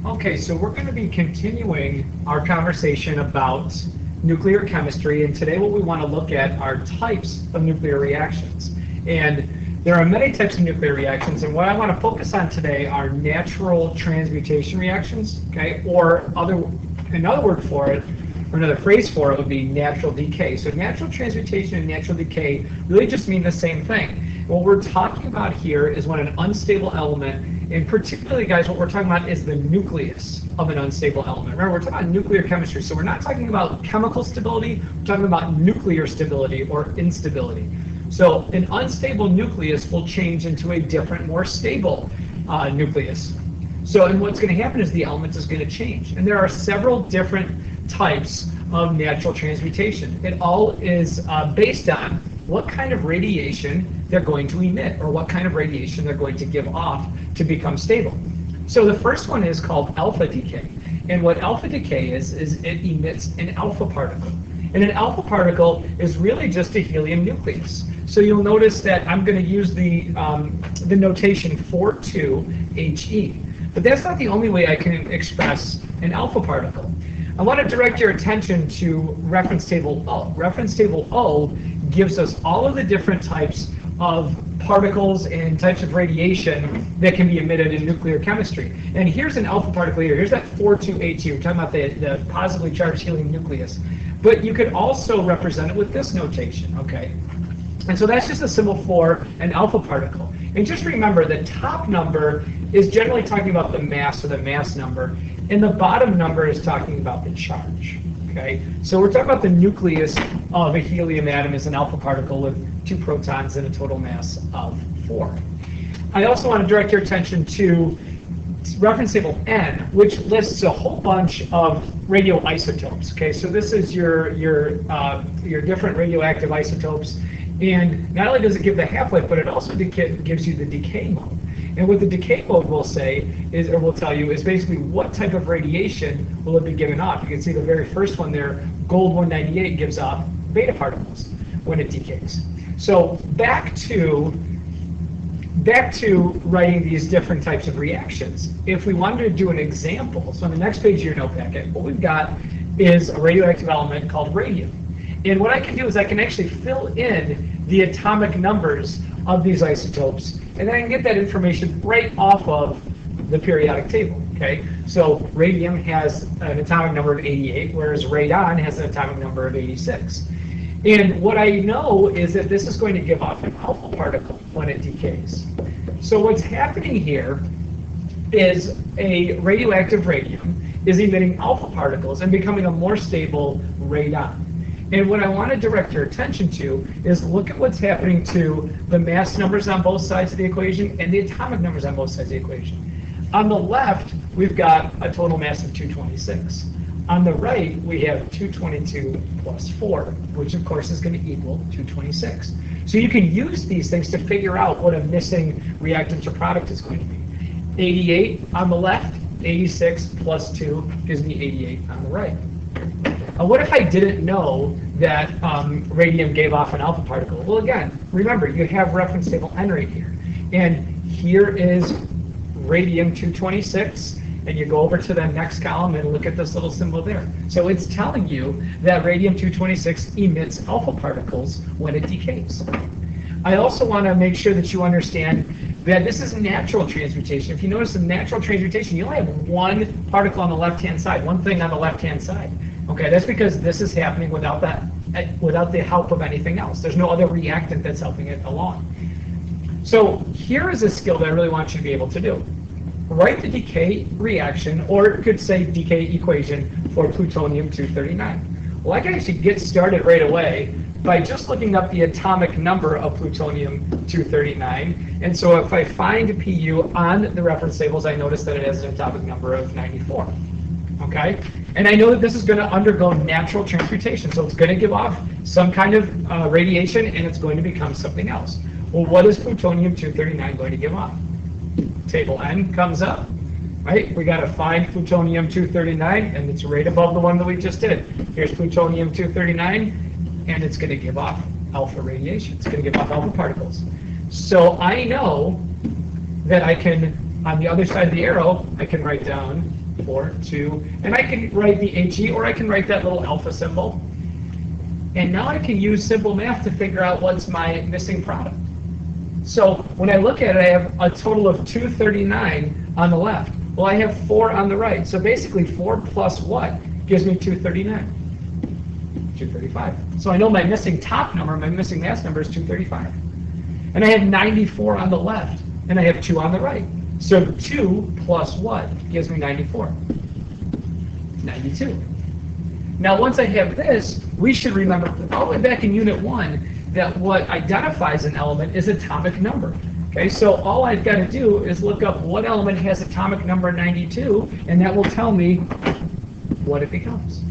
Okay, so we're going to be continuing our conversation about nuclear chemistry, and today what we want to look at are types of nuclear reactions. And there are many types of nuclear reactions, and what I want to focus on today are natural transmutation reactions, okay, or another word for it, or another phrase for it would be natural decay. So natural transmutation and natural decay really just mean the same thing. What we're talking about here is when an unstable element, and particularly, guys, what we're talking about is the nucleus of an unstable element. Remember, we're talking about nuclear chemistry, so we're not talking about chemical stability, we're talking about nuclear stability or instability. So an unstable nucleus will change into a different, more stable nucleus. So, and what's going to happen is the element is going to change. And there are several different types of natural transmutation. It all is based on what kind of radiation they're going to emit, or what kind of radiation they're going to give off to become stable. So the first one is called alpha decay. And what alpha decay is it emits an alpha particle. And an alpha particle is really just a helium nucleus. So you'll notice that I'm going to use the notation 42He. But that's not the only way I can express an alpha particle. I want to direct your attention to reference table O. Reference table O gives us all of the different types of particles and types of radiation that can be emitted in nuclear chemistry. And here's an alpha particle here. Here's that 42He. We're talking about the positively charged helium nucleus. But you could also represent it with this notation, okay? And so that's just a symbol for an alpha particle. And just remember, the top number is generally talking about the mass, or the mass number, and the bottom number is talking about the charge. Okay, so we're talking about the nucleus of a helium atom is an alpha particle with 2 protons and a total mass of 4. I also want to direct your attention to reference table N, which lists a whole bunch of radioisotopes. Okay, so this is your different radioactive isotopes, and not only does it give the half-life, but it also gives you the decay mode. And what the decay mode will say is, or will tell you, is basically what type of radiation will it be giving off. You can see the very first one there, gold 198 gives off beta particles when it decays. So back to writing these different types of reactions. If we wanted to do an example, so on the next page of your note packet, what we've got is a radioactive element called radium. And what I can do is I can actually fill in the atomic numbers of these isotopes, and then I can get that information right off of the periodic table, okay? So radium has an atomic number of 88, whereas radon has an atomic number of 86. And what I know is that this is going to give off an alpha particle when it decays. So what's happening here is a radioactive radium is emitting alpha particles and becoming a more stable radon. And what I want to direct your attention to is look at what's happening to the mass numbers on both sides of the equation and the atomic numbers on both sides of the equation. On the left, we've got a total mass of 226. On the right, we have 222 plus 4, which of course is going to equal 226. So you can use these things to figure out what a missing reactant or product is going to be. 88 on the left, 86 plus 2 gives me 88 on the right. What if I didn't know that radium gave off an alpha particle? Well, again, remember, you have reference table N right here. And here is radium 226, and you go over to the next column and look at this little symbol there. So it's telling you that radium 226 emits alpha particles when it decays. I also want to make sure that you understand that this is natural transmutation. If you notice in natural transmutation, you only have one particle on the left-hand side, one thing on the left-hand side. Okay, that's because this is happening without the help of anything else. There's no other reactant that's helping it along. So here is a skill that I really want you to be able to do. Write the decay reaction, or it could say decay equation for plutonium-239. Well, I can actually get started right away by just looking up the atomic number of plutonium-239. And so if I find Pu on the reference tables, I notice that it has an atomic number of 94. Okay? And I know that this is going to undergo natural transmutation, so it's going to give off some kind of radiation, and it's going to become something else. Well, what is plutonium-239 going to give off? Table N comes up, right? We got to find plutonium-239, and it's right above the one that we just did. Here's plutonium-239, and it's going to give off alpha radiation. It's going to give off alpha particles. So I know that I can, on the other side of the arrow, I can write down 4, 2, and I can write the HE, or I can write that little alpha symbol. And now I can use simple math to figure out what's my missing product. So when I look at it, I have a total of 239 on the left. Well, I have 4 on the right. So basically 4 plus what gives me 239? 235. So I know my missing top number, my missing mass number is 235. And I have 94 on the left, and I have 2 on the right. So 2 plus what gives me 94? 92. Now once I have this, we should remember all the way back in Unit 1 that what identifies an element is atomic number. Okay, so all I've got to do is look up what element has atomic number 92, and that will tell me what it becomes.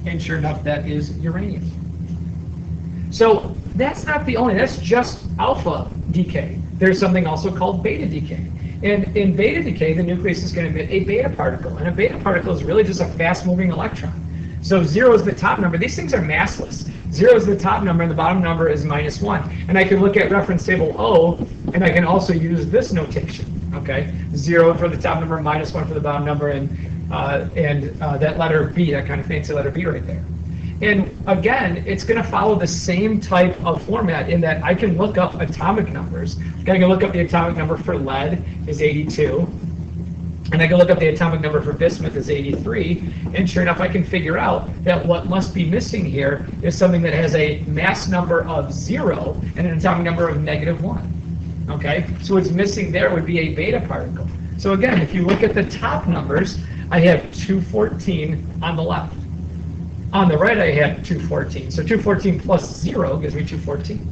And sure enough, that is uranium. So that's not the only, that's just alpha decay. There's something also called beta decay. And in beta decay, the nucleus is going to emit a beta particle. And a beta particle is really just a fast-moving electron. So 0 is the top number. These things are massless. 0 is the top number, and the bottom number is -1. And I can look at reference table O, and I can also use this notation. Okay, 0 for the top number, -1 for the bottom number, and that letter B, that kind of fancy letter B right there. And again, it's going to follow the same type of format in that I can look up atomic numbers. I can look up the atomic number for lead is 82. And I can look up the atomic number for bismuth is 83, and sure enough, I can figure out that what must be missing here is something that has a mass number of 0 and an atomic number of -1. Okay, so what's missing there would be a beta particle. So again, if you look at the top numbers, I have 214 on the left. On the right, I have 214. So 214 plus 0 gives me 214.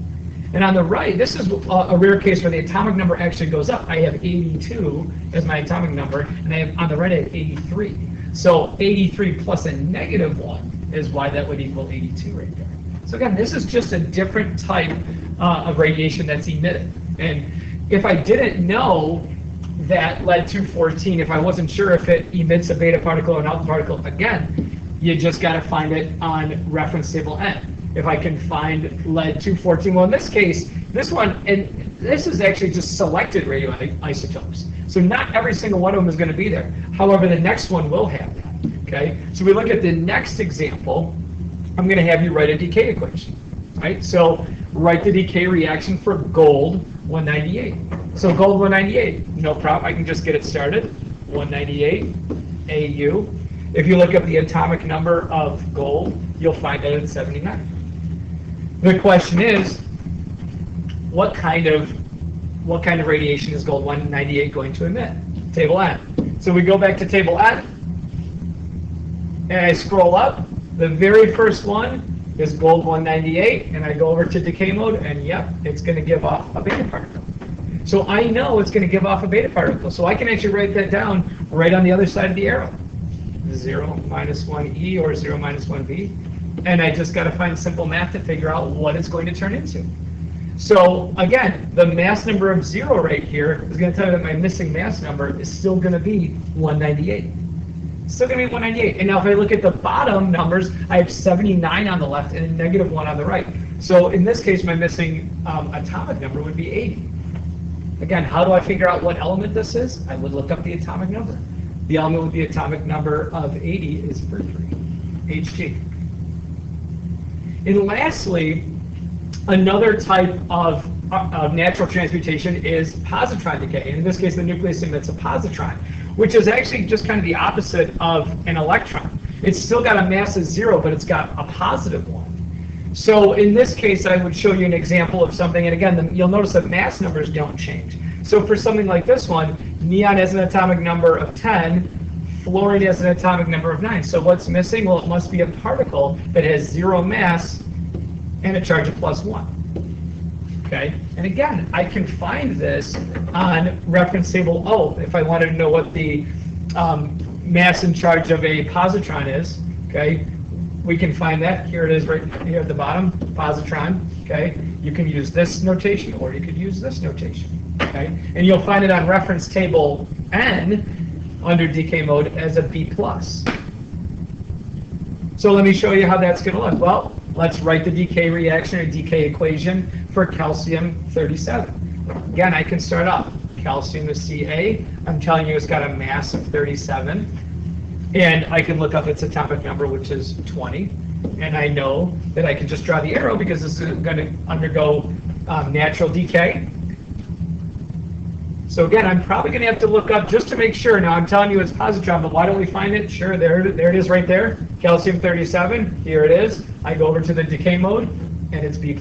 And on the right, this is a rare case where the atomic number actually goes up. I have 82 as my atomic number, and I have, on the right, I have 83. So 83 plus a -1 is why that would equal 82 right there. So again, this is just a different type of radiation that's emitted. And if I didn't know that lead-214, if I wasn't sure if it emits a beta particle or an alpha particle, again, you just got to find it on reference table N. If I can find lead-214, well, in this case, this one, and this is actually just selected radioisotopes. So not every single one of them is going to be there. However, the next one will have that. Okay. So we look at the next example. I'm going to have you write a decay equation. Right. So write the decay reaction for gold 198. So gold 198, no problem. I can just get it started. 198 AU. If you look up the atomic number of gold, you'll find that it's 79. The question is, what kind of radiation is gold 198 going to emit? Table N. So we go back to table N, and I scroll up. The very first one is gold 198, and I go over to decay mode, and yep, it's going to give off a beta particle. So I know it's going to give off a beta particle. So I can actually write that down right on the other side of the arrow. 0 minus 1e or 0 minus 1b. And I just got to find simple math to figure out what it's going to turn into. So again, the mass number of 0 right here is going to tell you that my missing mass number is still going to be 198. Still going to be 198. And now if I look at the bottom numbers, I have 79 on the left and a -1 on the right. So in this case, my missing atomic number would be 80. Again, how do I figure out what element this is? I would look up the atomic number. The element with the atomic number of 80 is mercury, Hg. And lastly, another type of natural transmutation is positron decay. And in this case, the nucleus emits a positron, which is actually just kind of the opposite of an electron. It's still got a mass of 0, but it's got a +1. So in this case, I would show you an example of something, and again, you'll notice that mass numbers don't change. So for something like this one, neon has an atomic number of 10, fluorine has an atomic number of 9. So what's missing? Well, it must be a particle that has 0 mass and a charge of +1. Okay, and again, I can find this on reference table O if I wanted to know what the mass and charge of a positron is. Okay, we can find that. Here it is right here at the bottom, positron. Okay, you can use this notation or you could use this notation. Okay, and you'll find it on reference table N under decay mode as a B+. So let me show you how that's going to look. Well, let's write the decay reaction or decay equation for calcium-37. Again, I can start off. Calcium is Ca. I'm telling you it's got a mass of 37. And I can look up its atomic number, which is 20. And I know that I can just draw the arrow because this is going to undergo natural decay. So again, I'm probably going to have to look up just to make sure. Now I'm telling you it's positron, but why don't we find it? Sure, there it is right there. Calcium-37, here it is. I go over to the decay mode, and it's B+.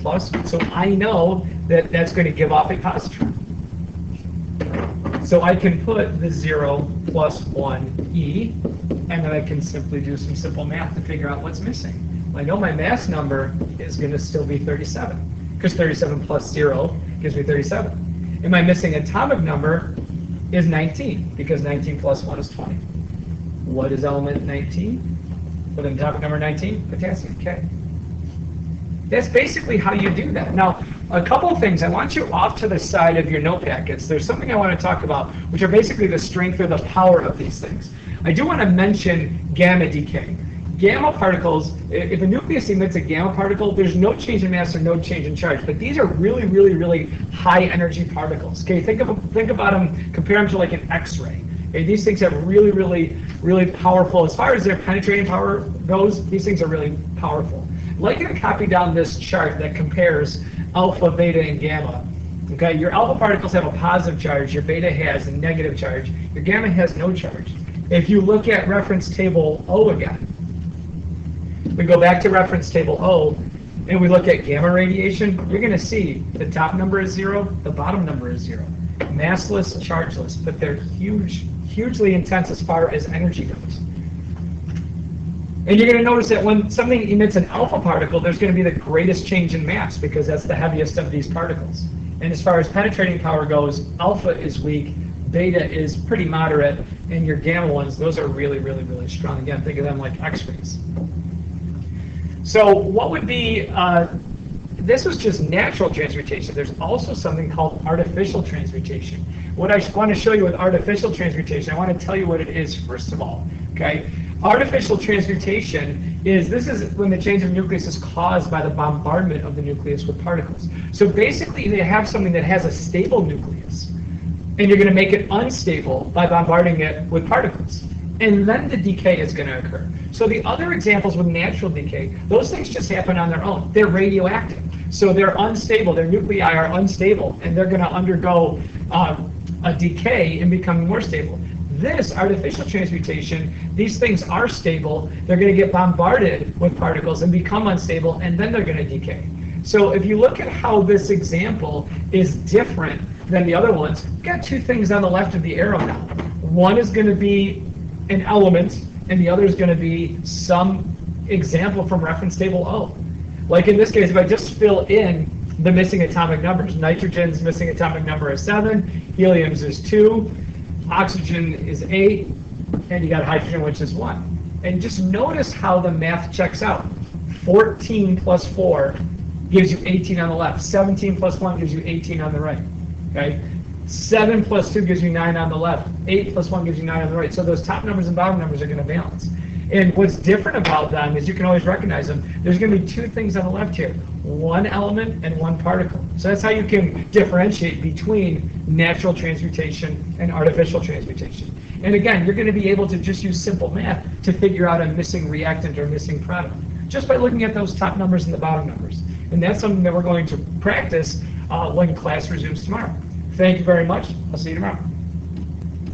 So I know that that's going to give off a positron. So I can put the 0 plus 1 E, and then I can simply do some simple math to figure out what's missing. Well, I know my mass number is going to still be 37, because 37 plus 0 gives me 37. And my missing atomic number is 19, because 19 plus 1 is 20. What is element 19? With an atomic number 19? Potassium, K. That's basically how you do that. Now, a couple of things. I want you off to the side of your note packets. There's something I want to talk about, which are basically the strength or the power of these things. I do want to mention gamma decay. Gamma particles, if a nucleus emits a gamma particle, there's no change in mass or no change in charge. But these are really, really, really high energy particles. Okay, think about them, compare them to like an X-ray. Okay, these things have really, really, really powerful, as far as their penetrating power goes, these things are really powerful. I'd like you to copy down this chart that compares alpha, beta, and gamma. Okay, your alpha particles have a positive charge, your beta has a negative charge, your gamma has no charge. If you look at reference table O again, we go back to reference table O, and we look at gamma radiation, you're going to see the top number is 0, the bottom number is 0. Massless, chargeless, but they're hugely intense as far as energy goes. And you're going to notice that when something emits an alpha particle, there's going to be the greatest change in mass because that's the heaviest of these particles. And as far as penetrating power goes, alpha is weak, beta is pretty moderate, and your gamma ones, those are really, really, really strong. Again, think of them like X-rays. So what would be, this was just natural transmutation. There's also something called artificial transmutation. What I want to show you with artificial transmutation, I want to tell you what it is first of all, okay? Artificial transmutation is when the change of nucleus is caused by the bombardment of the nucleus with particles. So basically they have something that has a stable nucleus, and you're going to make it unstable by bombarding it with particles. And then the decay is going to occur. So the other examples with natural decay, those things just happen on their own. They're radioactive. So they're unstable, their nuclei are unstable, and they're going to undergo a decay and become more stable. This artificial transmutation, these things are stable, they're going to get bombarded with particles and become unstable, and then they're going to decay. So if you look at how this example is different than the other ones, we've got two things on the left of the arrow now. One is going to be an element, and the other is going to be some example from reference table O. Like in this case, if I just fill in the missing atomic numbers, nitrogen's missing atomic number is 7, helium's is 2, oxygen is 8, and you got hydrogen, which is 1. And just notice how the math checks out. 14 plus 4 gives you 18 on the left. 17 plus 1 gives you 18 on the right. Okay? 7 plus 2 gives you 9 on the left. 8 plus 1 gives you 9 on the right. So those top numbers and bottom numbers are going to balance. And what's different about them is you can always recognize them. There's going to be two things on the left here, one element and one particle. So that's how you can differentiate between natural transmutation and artificial transmutation. And again, you're going to be able to just use simple math to figure out a missing reactant or missing product, just by looking at those top numbers and the bottom numbers. And that's something that we're going to practice when class resumes tomorrow. Thank you very much. I'll see you tomorrow.